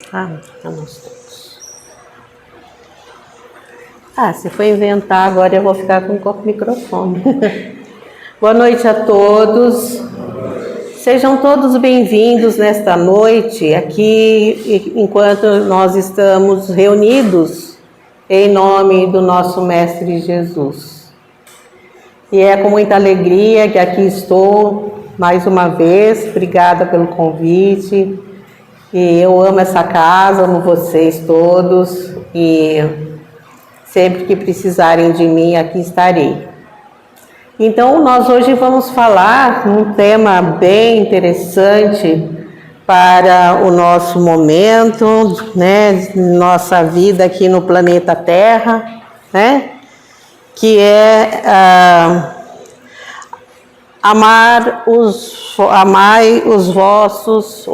Estamos todos. Se for inventar agora eu vou ficar com o microfone. Boa noite a todos. Sejam todos bem-vindos nesta noite, aqui, enquanto nós estamos reunidos em nome do nosso Mestre Jesus. E é com muita alegria que aqui estou mais uma vez. Obrigada pelo convite. E eu amo essa casa, amo vocês todos. E sempre que precisarem de mim, aqui estarei. Então, nós hoje vamos falar um tema bem interessante para o nosso momento, né, nossa vida aqui no planeta Terra, né, que é amar os vossos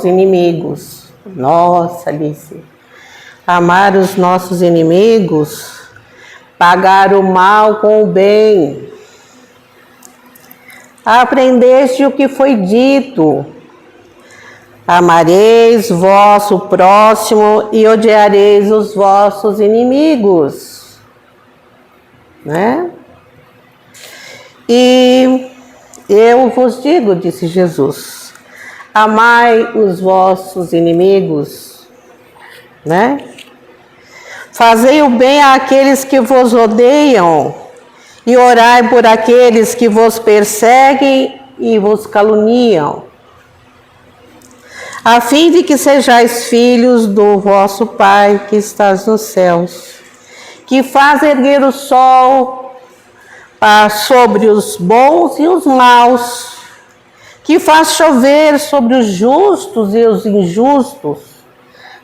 inimigos. Nossa, Alice. Amar os nossos inimigos, pagar o mal com o bem. Aprendeste o que foi dito: amareis vosso próximo e odiareis os vossos inimigos, né? E eu vos digo, disse Jesus, amai os vossos inimigos, né? Fazei o bem àqueles que vos odeiam e orai por aqueles que vos perseguem e vos caluniam, a fim de que sejais filhos do vosso Pai que estás nos céus, que faz erguer o sol sobre os bons e os maus, que faz chover sobre os justos e os injustos.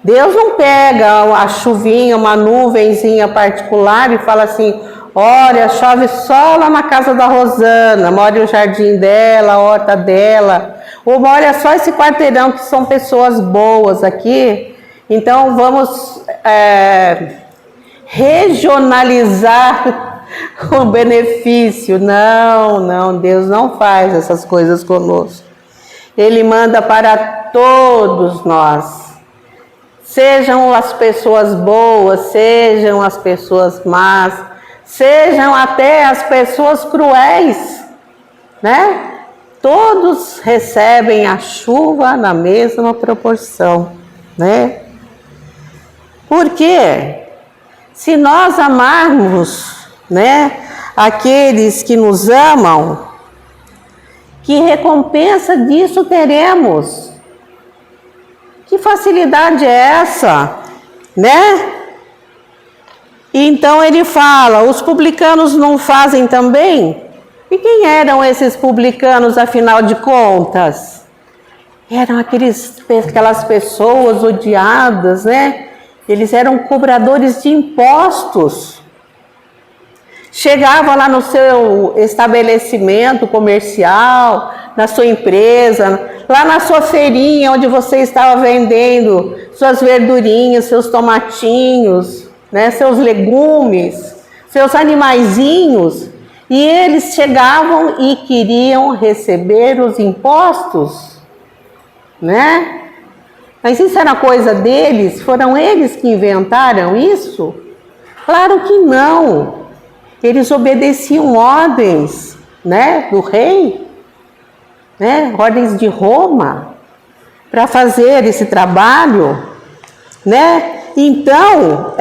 Deus não pega a chuvinha, uma nuvenzinha particular e fala assim: olha, chove só lá na casa da Rosana, molha o jardim dela, a horta dela, ou molha só esse quarteirão que são pessoas boas aqui, então vamos regionalizar o benefício. Não, Deus não faz essas coisas conosco. Ele manda para todos nós. Sejam as pessoas boas, sejam as pessoas más, sejam até as pessoas cruéis, né? Todos recebem a chuva na mesma proporção, né? Porque se nós amarmos, né, aqueles que nos amam, que recompensa disso teremos? Que facilidade é essa, né? Então ele fala: os publicanos não fazem também? E quem eram esses publicanos, afinal de contas? Eram aquelas pessoas odiadas, né? Eles eram cobradores de impostos. Chegava lá no seu estabelecimento comercial, na sua empresa, lá na sua feirinha onde você estava vendendo suas verdurinhas, seus tomatinhos, né, seus legumes, seus animaizinhos, e eles chegavam e queriam receber os impostos, né? Mas isso era coisa deles? Foram eles que inventaram isso? Claro que não. Eles obedeciam ordens, né, do rei, né, ordens de Roma, para fazer esse trabalho, né? Então,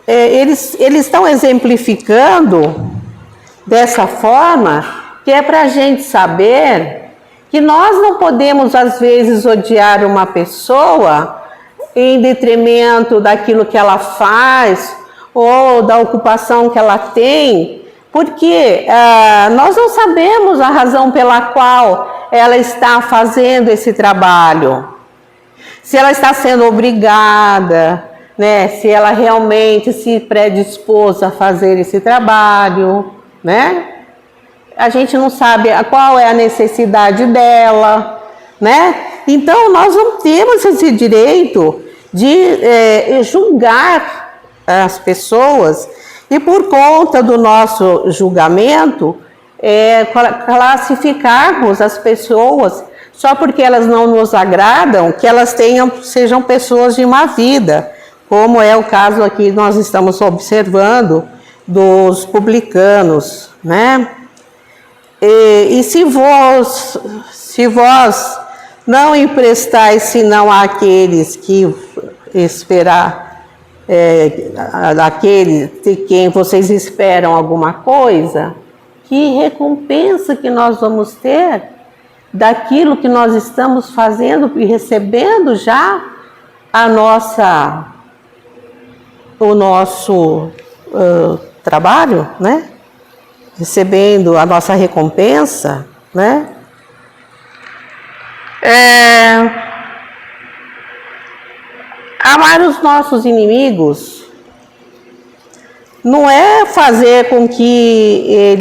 eles estão exemplificando dessa forma, que é para a gente saber que nós não podemos, às vezes, odiar uma pessoa em detrimento daquilo que ela faz, ou da ocupação que ela tem, porque nós não sabemos a razão pela qual ela está fazendo esse trabalho. Se ela está sendo obrigada, né? Se ela realmente se predispôs a fazer esse trabalho, né? A gente não sabe qual é a necessidade dela, né? Então, nós não temos esse direito de julgar as pessoas, e por conta do nosso julgamento, classificarmos as pessoas só porque elas não nos agradam, que elas sejam pessoas de má vida, como é o caso aqui nós estamos observando dos publicanos, né? E se vós não emprestais senão àqueles que daqueles de quem vocês esperam alguma coisa, que recompensa que nós vamos ter daquilo que nós estamos fazendo e recebendo já o nosso trabalho, né? Recebendo a nossa recompensa, né? Amar os nossos inimigos não é fazer com que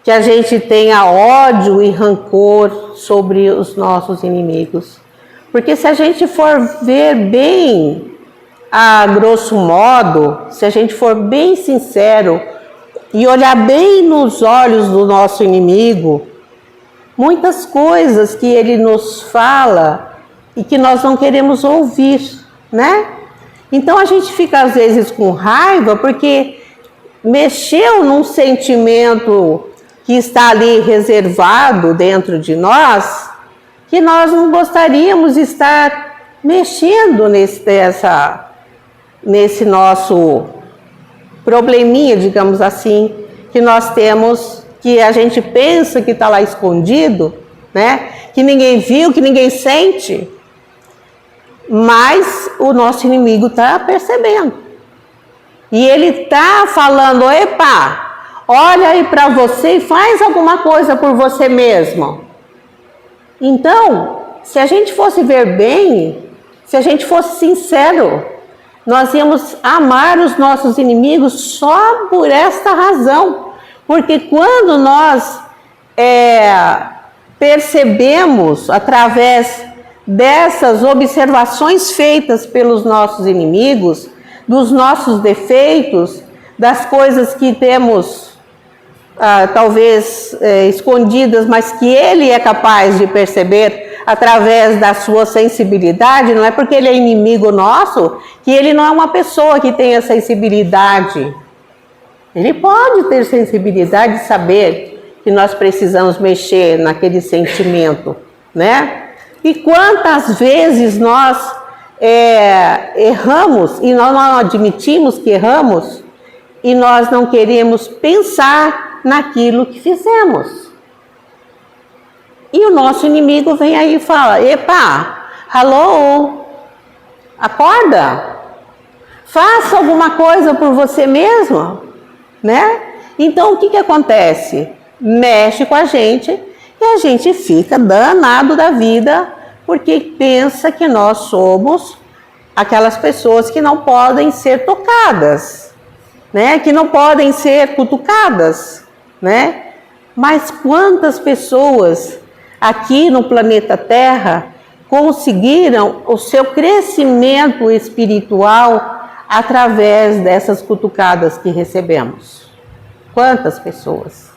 a gente tenha ódio e rancor sobre os nossos inimigos. Porque se a gente for ver bem, a grosso modo, se a gente for bem sincero e olhar bem nos olhos do nosso inimigo, muitas coisas que ele nos fala e que nós não queremos ouvir, né? Então a gente fica às vezes com raiva porque mexeu num sentimento que está ali reservado dentro de nós, que nós não gostaríamos de estar mexendo nesse nosso probleminha, digamos assim, que nós temos, que a gente pensa que está lá escondido, né? Que ninguém viu, que ninguém sente. Mas o nosso inimigo está percebendo. E ele está falando, epa, olha aí para você e faz alguma coisa por você mesmo. Então, se a gente fosse ver bem, se a gente fosse sincero, nós íamos amar os nossos inimigos só por esta razão. Porque quando nós percebemos, através dessas observações feitas pelos nossos inimigos, dos nossos defeitos, das coisas que temos talvez escondidas, mas que ele é capaz de perceber através da sua sensibilidade, não é porque ele é inimigo nosso que ele não é uma pessoa que tenha sensibilidade. Ele pode ter sensibilidade de saber que nós precisamos mexer naquele sentimento, né? E quantas vezes nós erramos e nós não admitimos que erramos e nós não queremos pensar naquilo que fizemos. E o nosso inimigo vem aí e fala, epa, alô, acorda, faça alguma coisa por você mesmo, né? Então o que acontece? Mexe com a gente e a gente fica danado da vida porque pensa que nós somos aquelas pessoas que não podem ser tocadas, né? Que não podem ser cutucadas, né? Mas quantas pessoas aqui no planeta Terra conseguiram o seu crescimento espiritual através dessas cutucadas que recebemos? Quantas pessoas?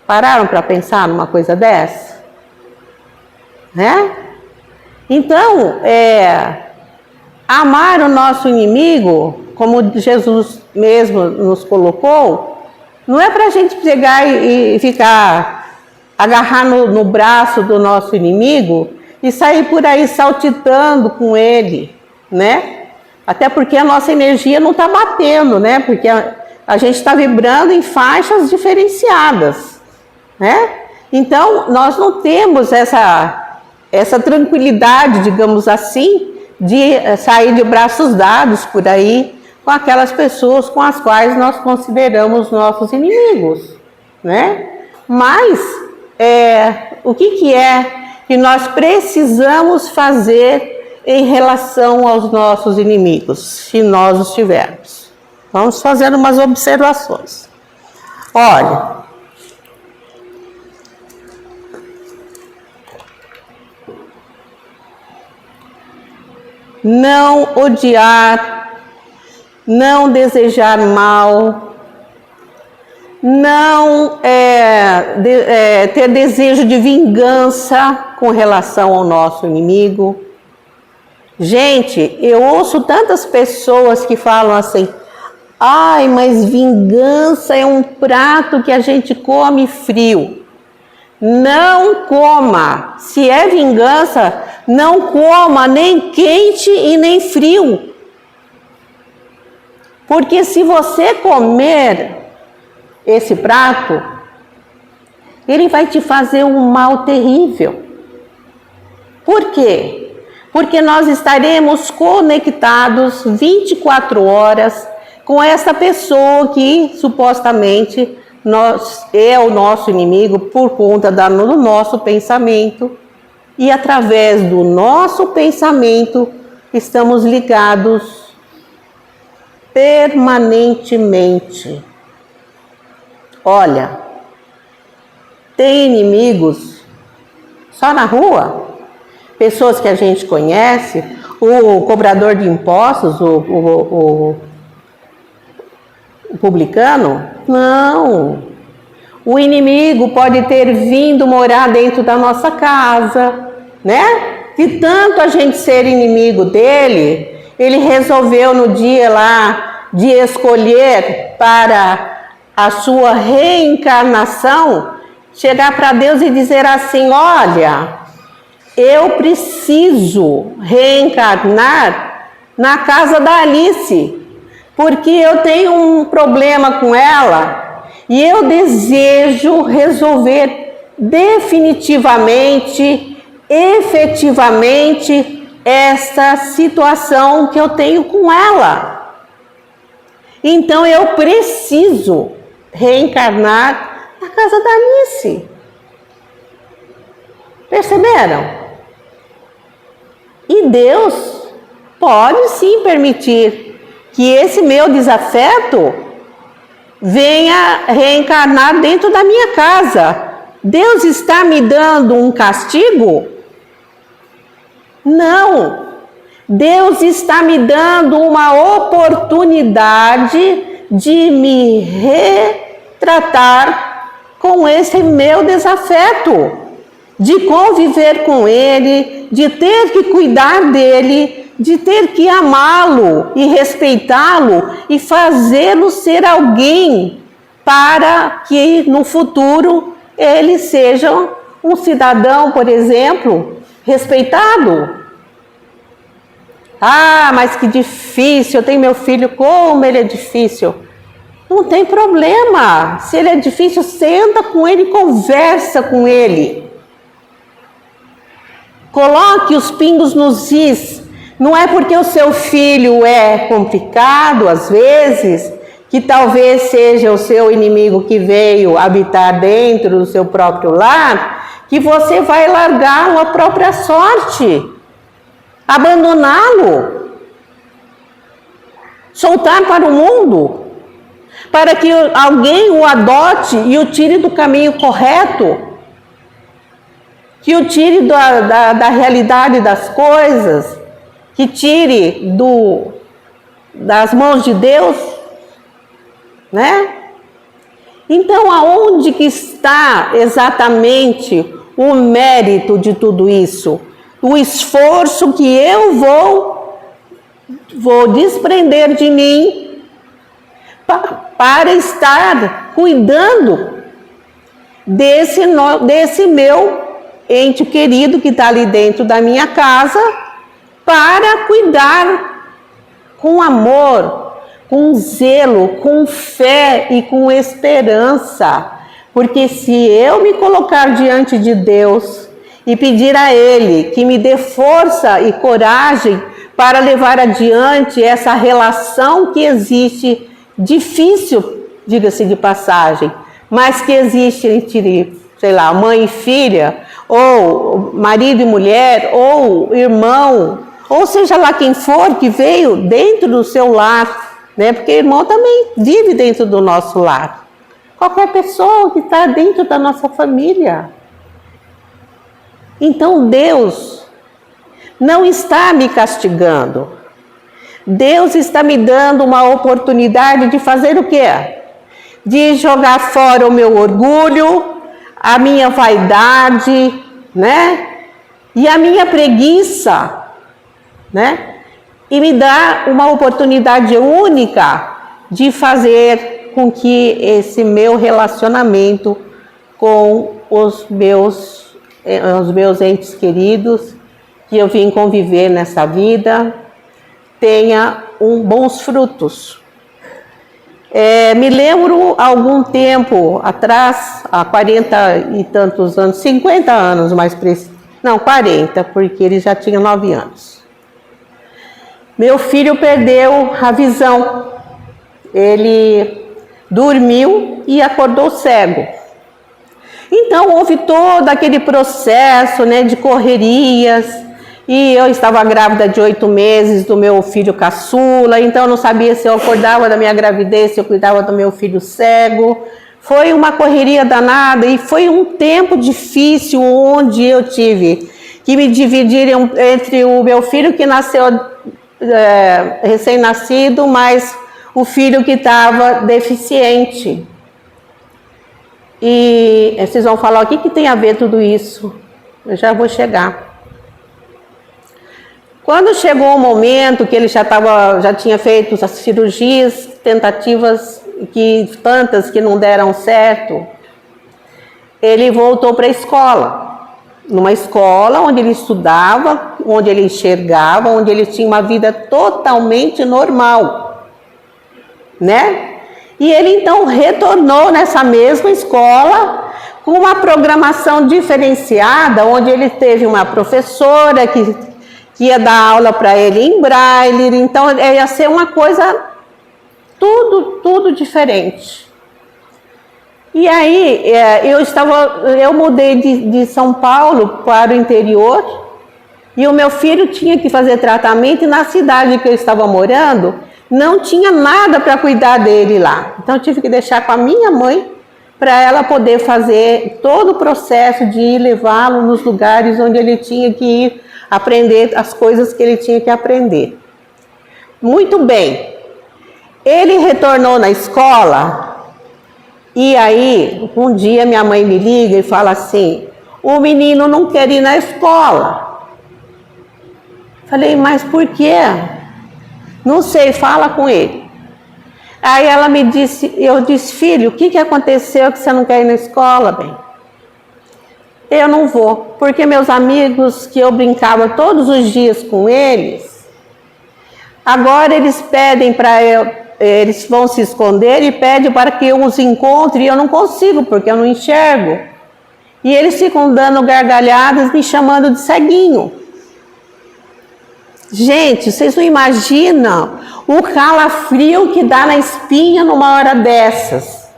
Pararam para pensar numa coisa dessa? Né? Então, amar o nosso inimigo, como Jesus mesmo nos colocou, não é para a gente pegar e agarrar no braço do nosso inimigo e sair por aí saltitando com ele, né? Até porque a nossa energia não está batendo, né? Porque a gente está vibrando em faixas diferenciadas, né? Então, nós não temos essa tranquilidade, digamos assim, de sair de braços dados por aí com aquelas pessoas com as quais nós consideramos nossos inimigos, né? Mas o que é que nós precisamos fazer em relação aos nossos inimigos, se nós os tivermos? Vamos fazer umas observações. Olha, não odiar, não desejar mal, não ter desejo de vingança com relação ao nosso inimigo. Gente, eu ouço tantas pessoas que falam assim: ai, mas vingança é um prato que a gente come frio. Não coma. Se é vingança, não coma nem quente e nem frio. Porque se você comer esse prato, ele vai te fazer um mal terrível. Por quê? Porque nós estaremos conectados 24 horas com essa pessoa que supostamente é o nosso inimigo por conta do nosso pensamento. E através do nosso pensamento estamos ligados permanentemente. Olha, tem inimigos só na rua? Pessoas que a gente conhece, o cobrador de impostos, o publicano? Não. O inimigo pode ter vindo morar dentro da nossa casa, né? De tanto a gente ser inimigo dele, ele resolveu no dia lá de escolher para a sua reencarnação, chegar para Deus e dizer assim: olha, eu preciso reencarnar na casa da Alice, porque eu tenho um problema com ela e eu desejo resolver definitivamente, efetivamente, essa situação que eu tenho com ela. Então eu preciso reencarnar na casa da Alice. Perceberam? E Deus pode sim permitir que esse meu desafeto venha reencarnar dentro da minha casa. Deus está me dando um castigo? Não. Deus está me dando uma oportunidade de me retratar com esse meu desafeto, de conviver com ele, de ter que cuidar dele, de ter que amá-lo e respeitá-lo e fazê-lo ser alguém para que no futuro ele seja um cidadão, por exemplo, respeitado. Ah, mas que difícil, eu tenho meu filho, como ele é difícil. Não tem problema, se ele é difícil, senta com ele e conversa com ele. Coloque os pingos nos is. Não é porque o seu filho é complicado, às vezes, que talvez seja o seu inimigo que veio habitar dentro do seu próprio lar, que você vai largá-lo à própria sorte, abandoná-lo, soltar para o mundo, para que alguém o adote e o tire do caminho correto, que o tire da realidade das coisas, que tire das mãos de Deus, né? Então, aonde que está exatamente o mérito de tudo isso? O esforço que eu vou desprender de mim para estar cuidando desse meu ente querido que está ali dentro da minha casa, para cuidar com amor, com zelo, com fé e com esperança. Porque se eu me colocar diante de Deus e pedir a Ele que me dê força e coragem para levar adiante essa relação que existe, difícil, diga-se de passagem, mas que existe entre, sei lá, mãe e filha, ou marido e mulher, ou irmão, ou seja lá quem for que veio dentro do seu lar, né? Porque irmão também vive dentro do nosso lar. Qualquer pessoa que está dentro da nossa família. Então Deus não está me castigando. Deus está me dando uma oportunidade de fazer o quê? de jogar fora o meu orgulho, a minha vaidade, né? E a minha preguiça, né? E me dá uma oportunidade única de fazer com que esse meu relacionamento com os meus entes queridos, que eu vim conviver nessa vida, tenha bons frutos. Me lembro algum tempo atrás, há 40 e tantos anos, 50 anos mais preciso, não, 40, porque ele já tinha 9 anos. Meu filho perdeu a visão. Ele dormiu e acordou cego. Então houve todo aquele processo, né, de correrias, e eu estava grávida de 8 meses do meu filho caçula, então eu não sabia se eu acordava da minha gravidez, se eu cuidava do meu filho cego. Foi uma correria danada e foi um tempo difícil onde eu tive que me dividir entre o meu filho que nasceu recém-nascido, mas o filho que estava deficiente. E vocês vão falar, o que tem a ver tudo isso? Eu já vou chegar. Quando chegou o momento que ele já tinha feito as cirurgias, tentativas, tantas que não deram certo, ele voltou para a escola. Numa escola onde ele estudava, onde ele enxergava, onde ele tinha uma vida totalmente normal, né? E ele então retornou nessa mesma escola com uma programação diferenciada, onde ele teve uma professora que ia dar aula para ele em braille, então ia ser uma coisa tudo diferente. E aí eu mudei de São Paulo para o interior e o meu filho tinha que fazer tratamento e na cidade que eu estava morando não tinha nada para cuidar dele lá. Então eu tive que deixar com a minha mãe para ela poder fazer todo o processo de levá-lo nos lugares onde ele tinha que ir aprender as coisas que ele tinha que aprender. Muito bem. Ele retornou na escola e aí um dia minha mãe me liga e fala assim: o menino não quer ir na escola. Falei, mas por quê? Não sei, fala com ele. Aí ela me disse, eu disse, filho, o que aconteceu que você não quer ir na escola, bem? Eu não vou, porque meus amigos que eu brincava todos os dias com eles, agora eles pedem para eles vão se esconder e pedem para que eu os encontre e eu não consigo, porque eu não enxergo. E eles ficam dando gargalhadas, me chamando de ceguinho. Gente, vocês não imaginam o calafrio que dá na espinha numa hora dessas.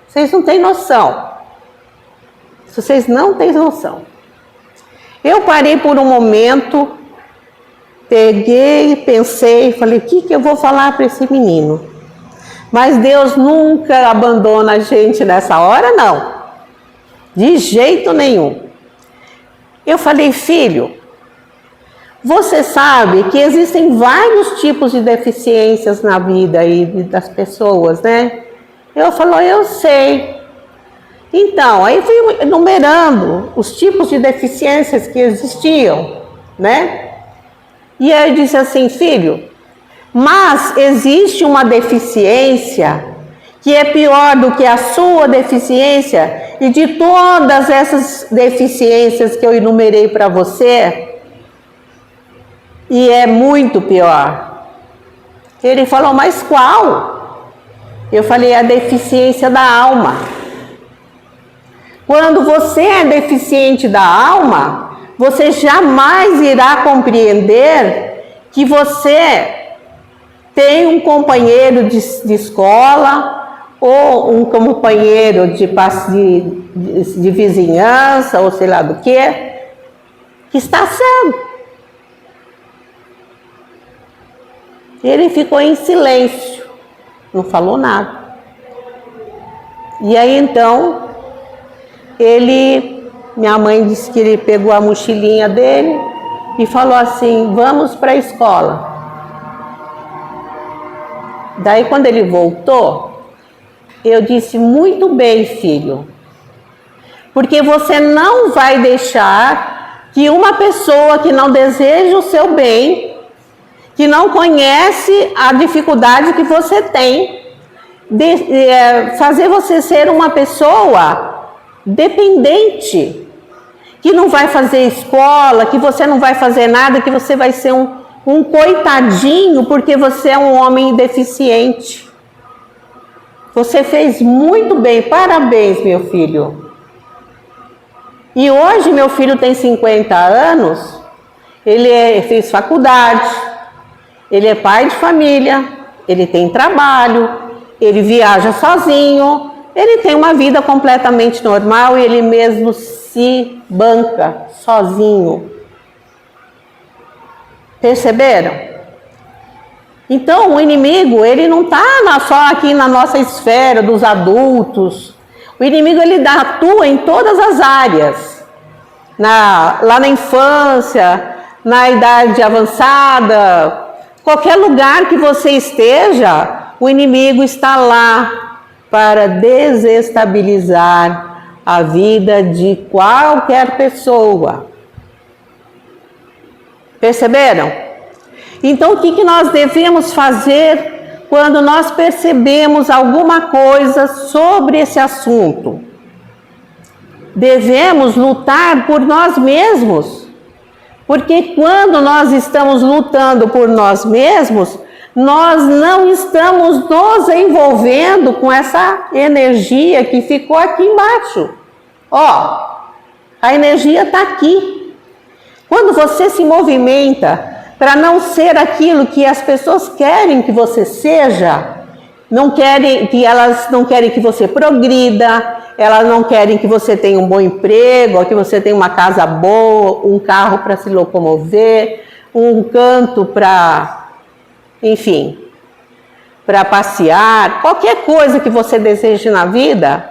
Vocês não têm noção. Vocês não têm noção. Eu parei por um momento, peguei, pensei, falei, o que eu vou falar para esse menino? Mas Deus nunca abandona a gente nessa hora, não. De jeito nenhum. Eu falei, filho, você sabe que existem vários tipos de deficiências na vida aí das pessoas, né? Eu falou, eu sei. Então, aí fui enumerando os tipos de deficiências que existiam, né? E aí eu disse assim, filho, mas existe uma deficiência que é pior do que a sua deficiência e de todas essas deficiências que eu enumerei para você, e é muito pior. Ele falou, mas qual? Eu falei, a deficiência da alma. Quando você é deficiente da alma, você jamais irá compreender que você tem um companheiro de escola ou um companheiro de vizinhança ou sei lá do que está cego. Ele ficou em silêncio, não falou nada. E aí então, minha mãe disse que ele pegou a mochilinha dele e falou assim, vamos para a escola. Daí quando ele voltou, Eu disse, muito bem, filho. Porque você não vai deixar que uma pessoa que não deseja o seu bem, que não conhece a dificuldade que você tem, fazer você ser uma pessoa dependente, que não vai fazer escola, que você não vai fazer nada, que você vai ser um coitadinho porque você é um homem deficiente. Você fez muito bem, parabéns, meu filho. E hoje meu filho tem 50 anos, ele fez faculdade, ele é pai de família, ele tem trabalho, ele viaja sozinho, ele tem uma vida completamente normal e ele mesmo se banca sozinho. Perceberam? Então o inimigo, ele não está só aqui na nossa esfera dos adultos. O inimigo, ele atua em todas as áreas. Lá na infância, na idade avançada, qualquer lugar que você esteja, o inimigo está lá para desestabilizar a vida de qualquer pessoa. Perceberam? Então, o que nós devemos fazer quando nós percebemos alguma coisa sobre esse assunto? Devemos lutar por nós mesmos. Porque quando nós estamos lutando por nós mesmos, nós não estamos nos envolvendo com essa energia que ficou aqui embaixo. Ó, a energia está aqui. Quando você se movimenta para não ser aquilo que as pessoas querem que você seja, elas não querem que você progrida, elas não querem que você tenha um bom emprego, que você tenha uma casa boa, um carro para se locomover, um canto para, enfim, para passear, qualquer coisa que você deseje na vida.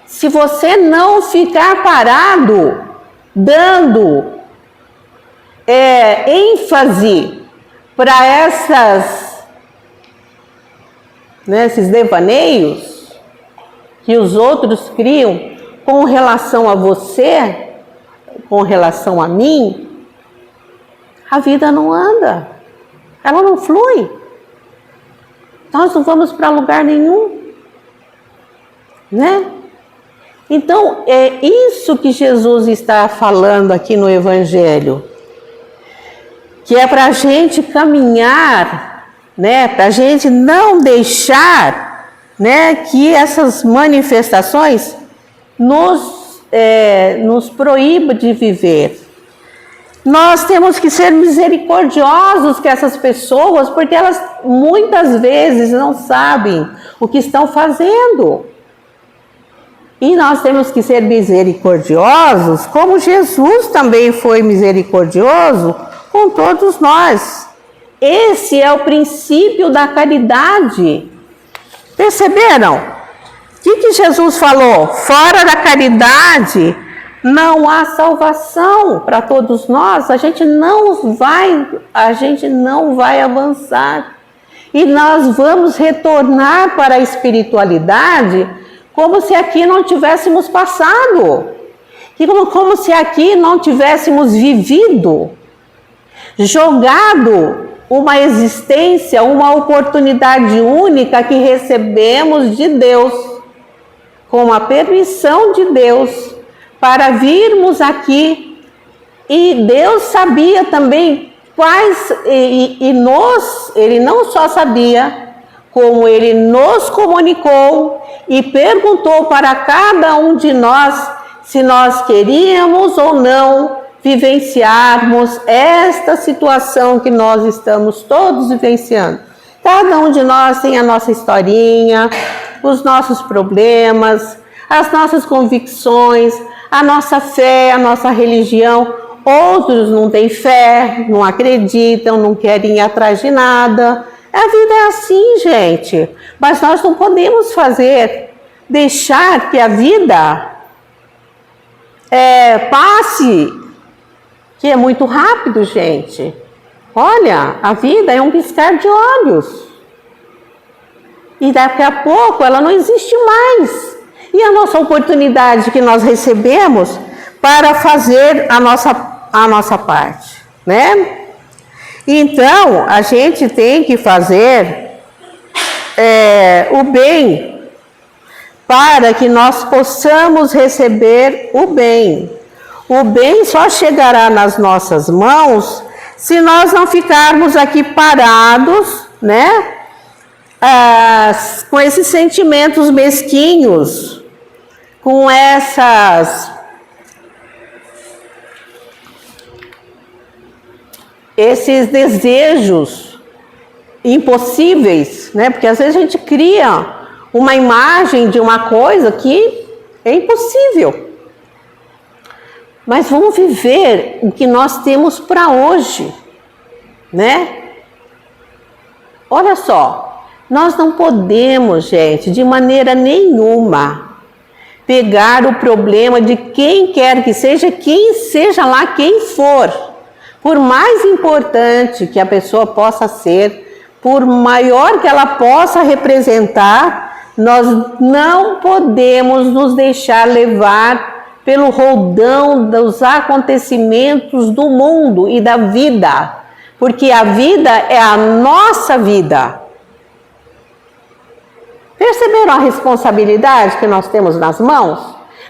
Se você não ficar parado, dando ênfase para esses devaneios que os outros criam com relação a você, com relação a mim, a vida não anda, ela não flui. Nós não vamos para lugar nenhum, né? Então, é isso que Jesus está falando aqui no Evangelho, que é para a gente caminhar, né? Para a gente não deixar, né, que essas manifestações nos proíbam de viver. Nós temos que ser misericordiosos com essas pessoas, porque elas muitas vezes não sabem o que estão fazendo. E nós temos que ser misericordiosos, como Jesus também foi misericordioso com todos nós. Esse é o princípio da caridade. Perceberam? O que Jesus falou? Fora da caridade não há salvação para todos nós. A gente não vai avançar. E nós vamos retornar para a espiritualidade como se aqui não tivéssemos passado. Como se aqui não tivéssemos vivido, jogado uma existência, uma oportunidade única que recebemos de Deus, com a permissão de Deus, para virmos aqui. E Deus sabia também Ele não só sabia, como Ele nos comunicou e perguntou para cada um de nós se nós queríamos ou não vivenciarmos esta situação que nós estamos todos vivenciando. Cada um de nós tem a nossa historinha, os nossos problemas, as nossas convicções, a nossa fé, a nossa religião. Outros não têm fé, não acreditam, não querem ir atrás de nada. A vida é assim, gente. Mas nós não podemos deixar que a vida passe, que é muito rápido, gente. Olha, a vida é um piscar de olhos. E daqui a pouco ela não existe mais. E a nossa oportunidade que nós recebemos para fazer a nossa parte, né? Então, a gente tem que fazer o bem para que nós possamos receber o bem. O bem só chegará nas nossas mãos se nós não ficarmos aqui parados, né? Com esses sentimentos mesquinhos, com esses desejos impossíveis, né? Porque às vezes a gente cria uma imagem de uma coisa que é impossível. Mas vamos viver o que nós temos para hoje, né? Olha só, nós não podemos, gente, de maneira nenhuma, pegar o problema de quem quer que seja, quem seja lá quem for. Por mais importante que a pessoa possa ser, por maior que ela possa representar, nós não podemos nos deixar levar pelo roldão dos acontecimentos do mundo e da vida, porque a vida é a nossa vida. Perceberam a responsabilidade que nós temos nas mãos?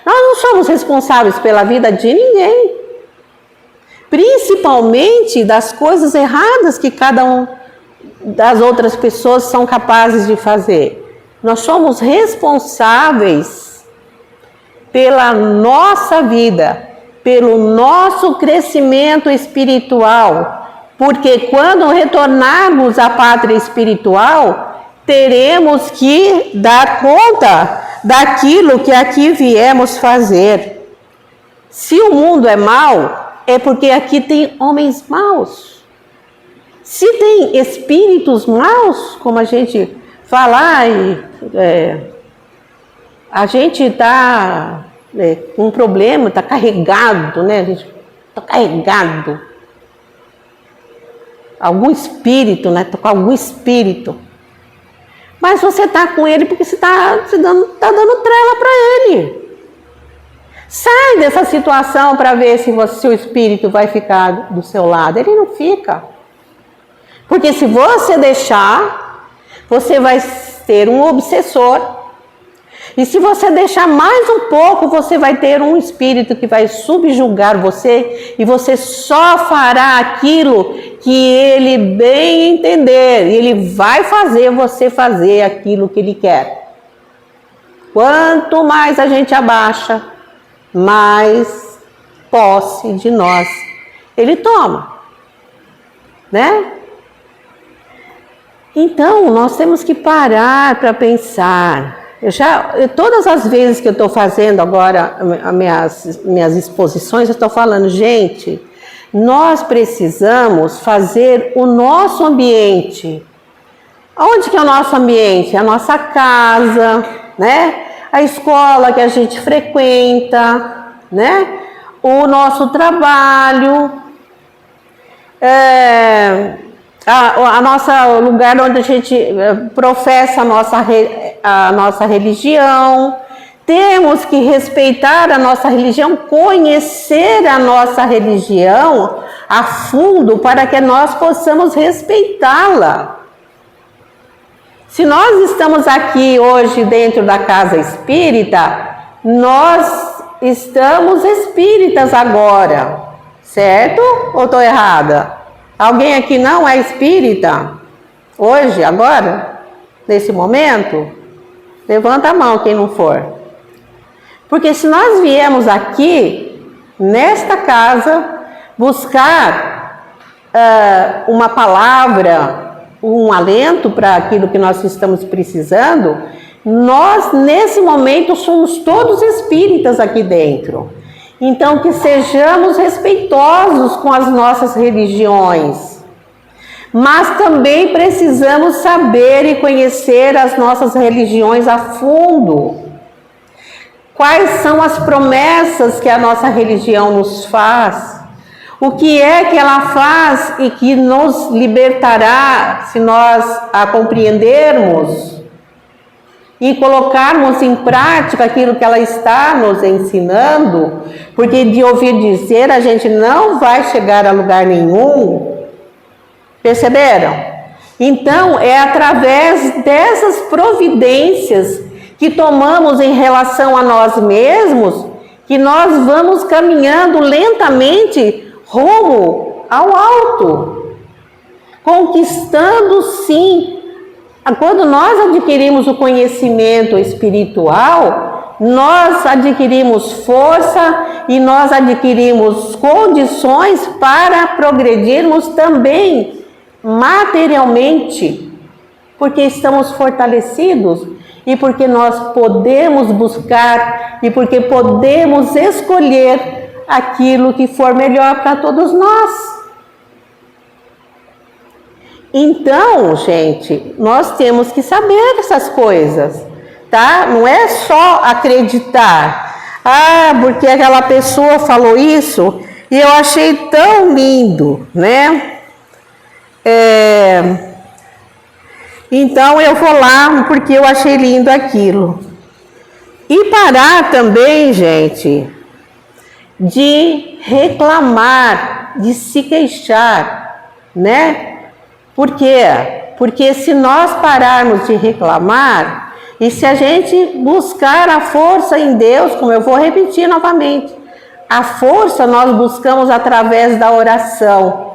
Nós não somos responsáveis pela vida de ninguém, principalmente das coisas erradas que cada um das outras pessoas são capazes de fazer. Nós somos responsáveis pela nossa vida, pelo nosso crescimento espiritual, porque quando retornarmos à pátria espiritual, teremos que dar conta daquilo que aqui viemos fazer. Se o mundo é mau, é porque aqui tem homens maus. Se tem espíritos maus, como a gente fala, a gente está com um problema, está carregado, né? A gente está carregado. Algum espírito, né? Está com algum espírito. Mas você está com ele porque você está dando trela para ele. Sai dessa situação para ver se seu espírito vai ficar do seu lado. Ele não fica. Porque se você deixar, você vai ter um obsessor. E se você deixar mais um pouco, você vai ter um espírito que vai subjugar você e você só fará aquilo que ele bem entender. E ele vai fazer você fazer aquilo que ele quer. Quanto mais a gente abaixa, mais posse de nós ele toma, né? Então, nós temos que parar para pensar. Todas as vezes que eu estou fazendo agora minhas exposições, eu estou falando, gente, nós precisamos fazer o nosso ambiente. Onde que é o nosso ambiente? A nossa casa, né? A escola que a gente frequenta, né? O nosso trabalho, o lugar onde a gente professa a nossa religião. Temos que respeitar a nossa religião, conhecer a nossa religião a fundo para que nós possamos respeitá-la. Se nós estamos aqui hoje dentro da casa espírita, nós estamos espíritas agora, certo? Ou estou errada? Alguém aqui não é espírita? Hoje, agora? Nesse momento? Levanta a mão quem não for. Porque se nós viemos aqui, nesta casa, buscar uma palavra, um alento para aquilo que nós estamos precisando, nós, nesse momento, somos todos espíritas aqui dentro. Então, que sejamos respeitosos com as nossas religiões. Mas também precisamos saber e conhecer as nossas religiões a fundo. Quais são as promessas que a nossa religião nos faz? O que é que ela faz e que nos libertará se nós a compreendermos? e colocarmos em prática aquilo que ela está nos ensinando, porque de ouvir dizer a gente não vai chegar a lugar nenhum. Perceberam? Então, é através dessas providências que tomamos em relação a nós mesmos que nós vamos caminhando lentamente rumo ao alto, conquistando sim. Quando nós adquirimos o conhecimento espiritual, nós adquirimos força e nós adquirimos condições para progredirmos também materialmente, porque estamos fortalecidos e porque nós podemos buscar e porque podemos escolher aquilo que for melhor para todos nós. Então, gente, nós temos que saber essas coisas, tá? Não é só acreditar. Ah, porque aquela pessoa falou isso e eu achei tão lindo, né? Então eu vou lá porque eu achei lindo aquilo. E parar também, gente, de reclamar, de se queixar, né? Por quê? Porque se nós pararmos de reclamar e se a gente buscar a força em Deus, como eu vou repetir novamente, a força nós buscamos através da oração.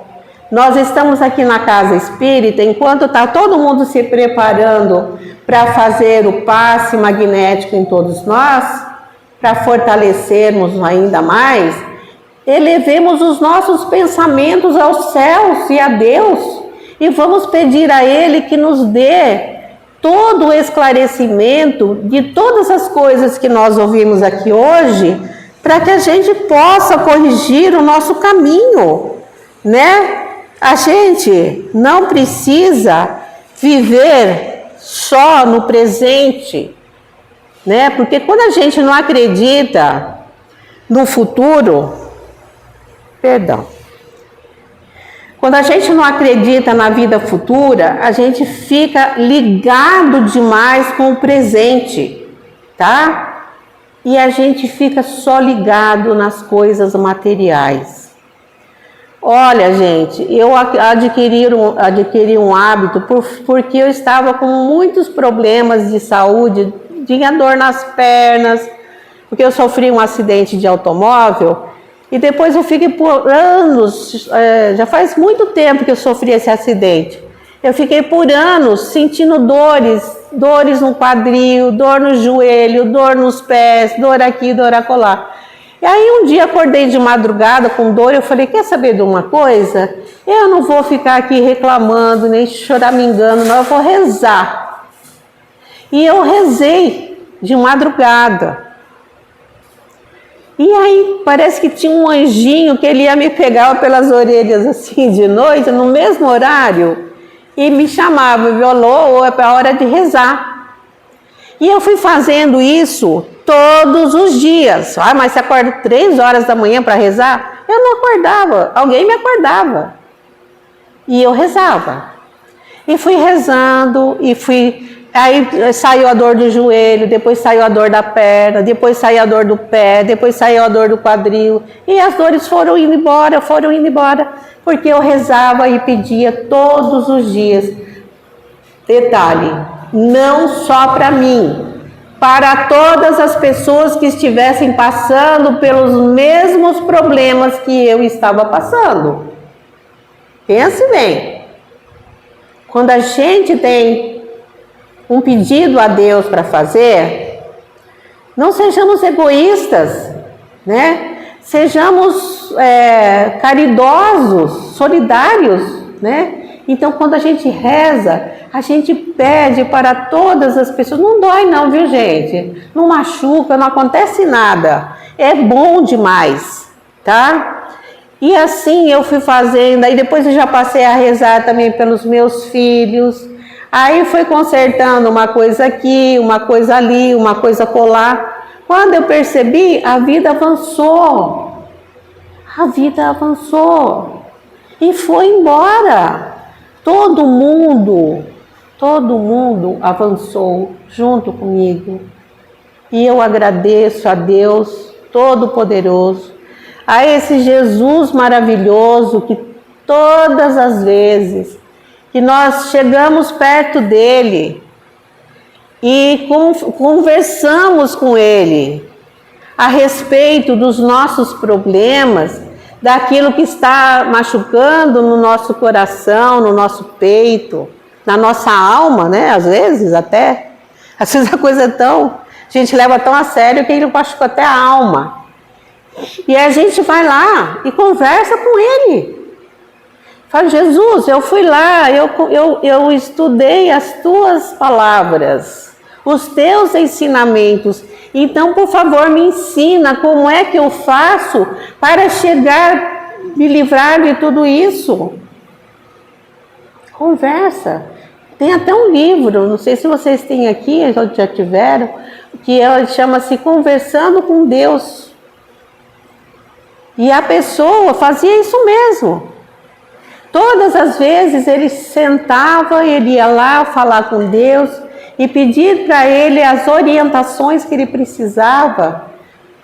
Nós estamos aqui na Casa Espírita, enquanto está todo mundo se preparando para fazer o passe magnético em todos nós, para fortalecermos ainda mais, elevemos os nossos pensamentos aos céus e a Deus. E vamos pedir a Ele que nos dê todo o esclarecimento de todas as coisas que nós ouvimos aqui hoje, para que a gente possa corrigir o nosso caminho, né? A gente não precisa viver só no presente, né? Porque quando a gente não acredita no futuro, quando a gente não acredita na vida futura, a gente fica ligado demais com o presente, tá? E a gente fica só ligado nas coisas materiais. Olha, gente, eu adquiri um hábito porque eu estava com muitos problemas de saúde, tinha dor nas pernas, porque eu sofri um acidente de automóvel. E depois eu fiquei por anos, já faz muito tempo que eu sofri esse acidente. Eu fiquei por anos sentindo dores no quadril, dor no joelho, dor nos pés, dor aqui, dor acolá. E aí um dia acordei de madrugada com dor, eu falei, quer saber de uma coisa? Eu não vou ficar aqui reclamando, nem choramingando, não, eu vou rezar. E eu rezei de madrugada. E aí parece que tinha um anjinho que ele ia me pegar pelas orelhas assim de noite, no mesmo horário, e me chamava, violou, é a hora de rezar. E eu fui fazendo isso todos os dias. Ah, mas você acorda 3 horas da manhã para rezar? Eu não acordava, alguém me acordava. E eu rezava. E fui rezando, aí saiu a dor do joelho, depois saiu a dor da perna, depois saiu a dor do pé, depois saiu a dor do quadril. E as dores foram indo embora, porque eu rezava e pedia todos os dias. Detalhe, não só para mim, para todas as pessoas que estivessem passando pelos mesmos problemas que eu estava passando. Pense bem, quando a gente tem um pedido a Deus para fazer, não sejamos egoístas, né? Sejamos caridosos, solidários, né? Então, quando a gente reza, a gente pede para todas as pessoas, não dói não, viu, gente? Não machuca, não acontece nada, é bom demais, tá? E assim eu fui fazendo, aí depois eu já passei a rezar também pelos meus filhos. Aí foi consertando uma coisa aqui, uma coisa ali, uma coisa colar. Quando eu percebi, a vida avançou. A vida avançou. E foi embora. Todo mundo todo mundo avançou junto comigo. E eu agradeço a Deus Todo-Poderoso, a esse Jesus maravilhoso que todas as vezes que nós chegamos perto dele e conversamos com ele a respeito dos nossos problemas, daquilo que está machucando no nosso coração, no nosso peito, na nossa alma, né? Às vezes até. Às vezes a coisa é tão... A gente leva tão a sério que ele machuca até a alma. E a gente vai lá e conversa com ele. Fala, Jesus, eu fui lá, eu estudei as tuas palavras, os teus ensinamentos. Então, por favor, me ensina como é que eu faço para chegar, me livrar de tudo isso. Conversa. Tem até um livro, não sei se vocês têm aqui, já tiveram, que chama-se Conversando com Deus. E a pessoa fazia isso mesmo. Todas as vezes ele sentava, ele ia lá falar com Deus e pedir para ele as orientações que ele precisava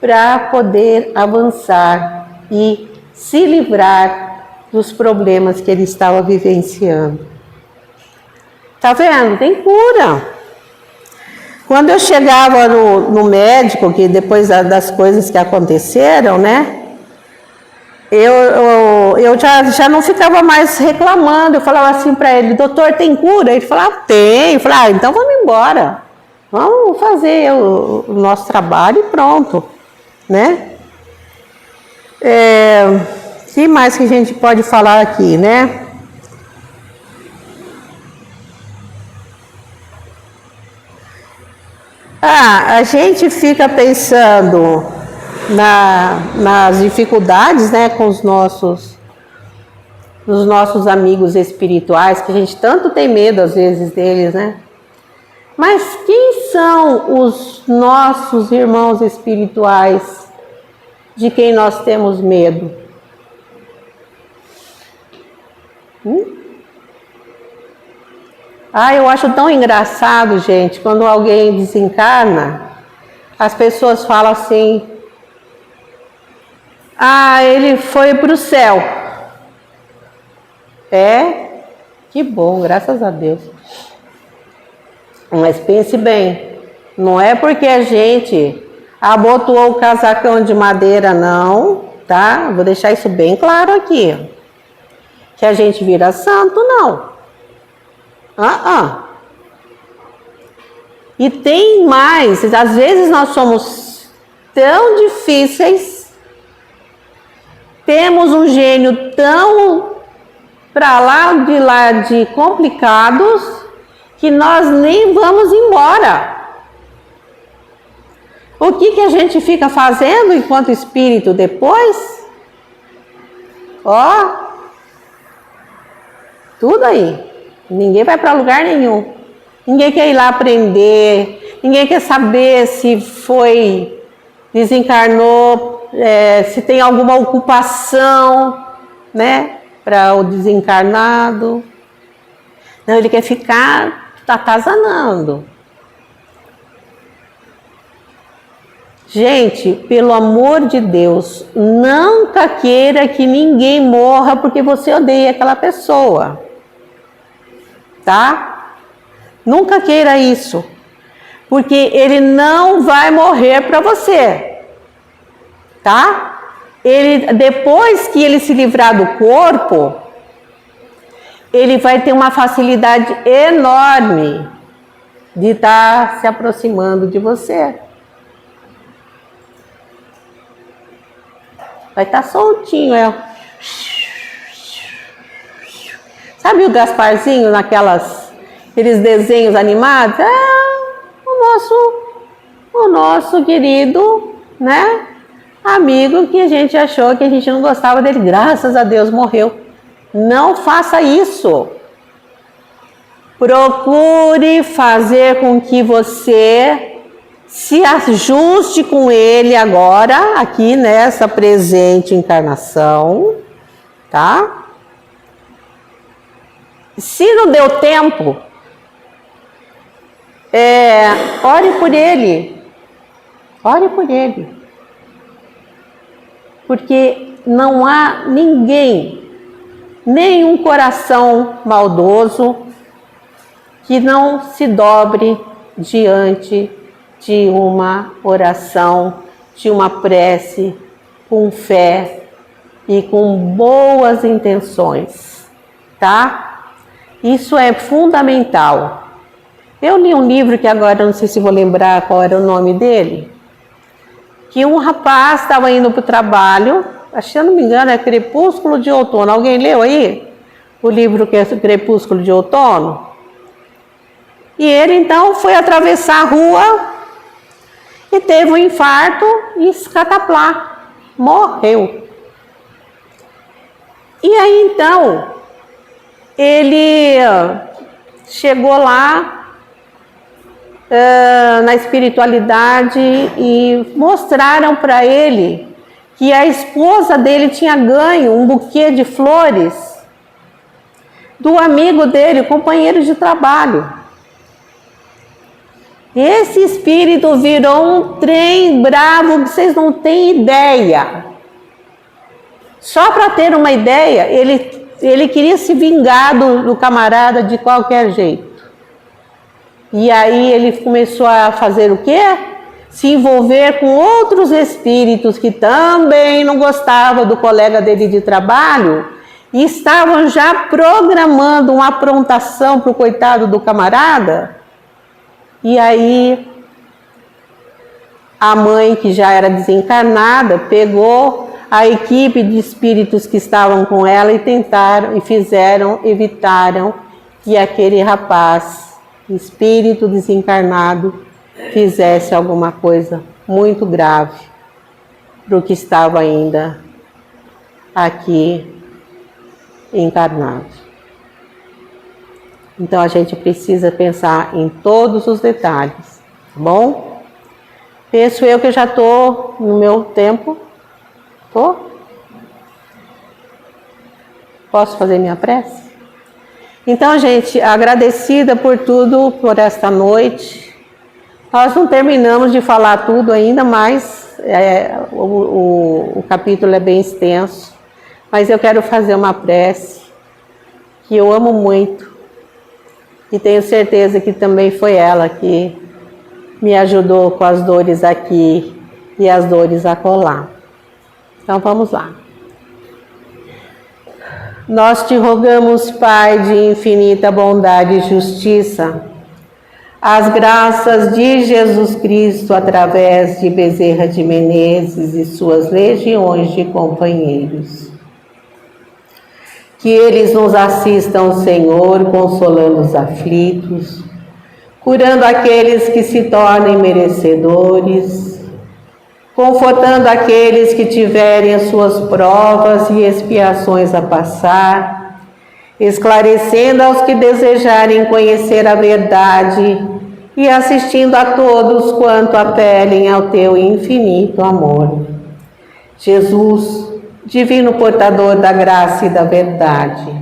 para poder avançar e se livrar dos problemas que ele estava vivenciando. Tá vendo? Tem cura. Quando eu chegava no médico, que depois das coisas que aconteceram, né? Eu já não ficava mais reclamando. Eu falava assim para ele, doutor, tem cura? Ele falava, tem. Eu falava, então vamos embora. Vamos fazer o nosso trabalho e pronto, né? O que mais que a gente pode falar aqui, né? A gente fica pensando nas dificuldades, né, com os nossos amigos espirituais, que a gente tanto tem medo às vezes deles, né? Mas quem são os nossos irmãos espirituais de quem nós temos medo? Eu acho tão engraçado, gente, quando alguém desencarna, as pessoas falam assim, ele foi para o céu. Que bom, graças a Deus. Mas pense bem, não é porque a gente abotoou o casacão de madeira, não, tá? Vou deixar isso bem claro aqui. Que a gente vira santo, não. E tem mais, às vezes nós somos tão difíceis, temos um gênio tão para lá de complicados, que nós nem vamos embora. O que a gente fica fazendo enquanto espírito depois? Tudo aí. Ninguém vai para lugar nenhum. Ninguém quer ir lá aprender. Ninguém quer saber se desencarnou, se tem alguma ocupação, né, para o desencarnado. Não, ele quer ficar atazanando. Gente, pelo amor de Deus, nunca queira que ninguém morra porque você odeia aquela pessoa. Tá? Nunca queira isso, porque ele não vai morrer para você, tá? Depois que ele se livrar do corpo, ele vai ter uma facilidade enorme de estar se aproximando de você. Vai estar soltinho, Sabe o Gasparzinho aqueles desenhos animados? O nosso querido, né, amigo que a gente achou que a gente não gostava dele. Graças a Deus morreu. Não faça isso. Procure fazer com que você se ajuste com ele agora, aqui nessa presente encarnação, tá? Se não deu tempo, ore por ele. Ore por ele. Porque não há ninguém, nenhum coração maldoso que não se dobre diante de uma oração, de uma prece, com fé e com boas intenções, tá? Isso é fundamental. Eu li um livro que agora não sei se vou lembrar qual era o nome dele, que um rapaz estava indo para o trabalho, acho que, se eu não me engano, é Crepúsculo de Outono. Alguém leu aí o livro que é Crepúsculo de Outono? E ele então foi atravessar a rua e teve um infarto e escataplá, morreu. E aí então ele chegou lá na espiritualidade e mostraram para ele que a esposa dele tinha ganho um buquê de flores do amigo dele, companheiro de trabalho. Esse espírito virou um trem bravo que vocês não têm ideia. Só para ter uma ideia, ele queria se vingar do camarada de qualquer jeito. E aí ele começou a fazer o quê? Se envolver com outros espíritos que também não gostavam do colega dele de trabalho e estavam já programando uma aprontação para o coitado do camarada. E aí a mãe, que já era desencarnada, pegou a equipe de espíritos que estavam com ela e tentaram, evitaram que aquele rapaz, espírito desencarnado, fizesse alguma coisa muito grave para o que estava ainda aqui encarnado. Então a gente precisa pensar em todos os detalhes, tá bom? Penso eu que já estou no meu tempo. Tô? Posso fazer minha prece? Então, gente, agradecida por tudo, por esta noite. Nós não terminamos de falar tudo ainda, mas o capítulo é bem extenso. Mas eu quero fazer uma prece que eu amo muito. E tenho certeza que também foi ela que me ajudou com as dores aqui e as dores acolá. Então vamos lá. Nós te rogamos, Pai de infinita bondade e justiça, as graças de Jesus Cristo através de Bezerra de Menezes e suas legiões de companheiros. Que eles nos assistam, Senhor, consolando os aflitos, curando aqueles que se tornem merecedores, confortando aqueles que tiverem as suas provas e expiações a passar, esclarecendo aos que desejarem conhecer a verdade e assistindo a todos quanto apelem ao teu infinito amor. Jesus, divino portador da graça e da verdade,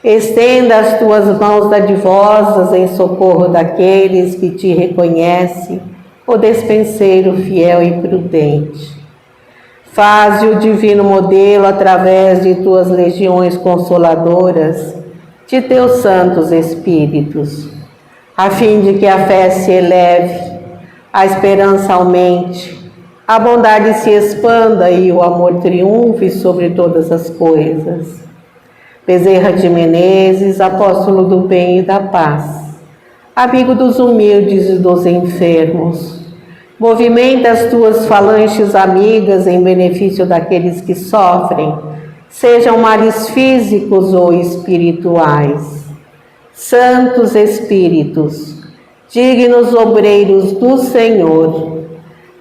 estenda as tuas mãos dadivosas em socorro daqueles que te reconhecem, o despenseiro fiel e prudente. Faze o divino modelo através de tuas legiões consoladoras, de teus santos espíritos, a fim de que a fé se eleve, a esperança aumente, a bondade se expanda e o amor triunfe sobre todas as coisas. Bezerra de Menezes, apóstolo do bem e da paz, amigo dos humildes e dos enfermos, movimenta as tuas falanges amigas em benefício daqueles que sofrem, sejam males físicos ou espirituais. Santos Espíritos, dignos obreiros do Senhor,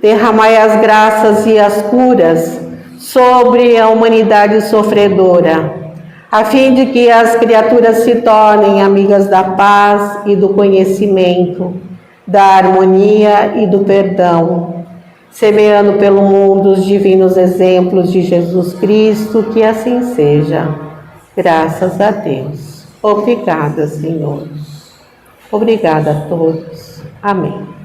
derramai as graças e as curas sobre a humanidade sofredora, a fim de que as criaturas se tornem amigas da paz e do conhecimento, da harmonia e do perdão, semeando pelo mundo os divinos exemplos de Jesus Cristo, que assim seja. Graças a Deus. Obrigada, Senhor. Obrigada a todos. Amém.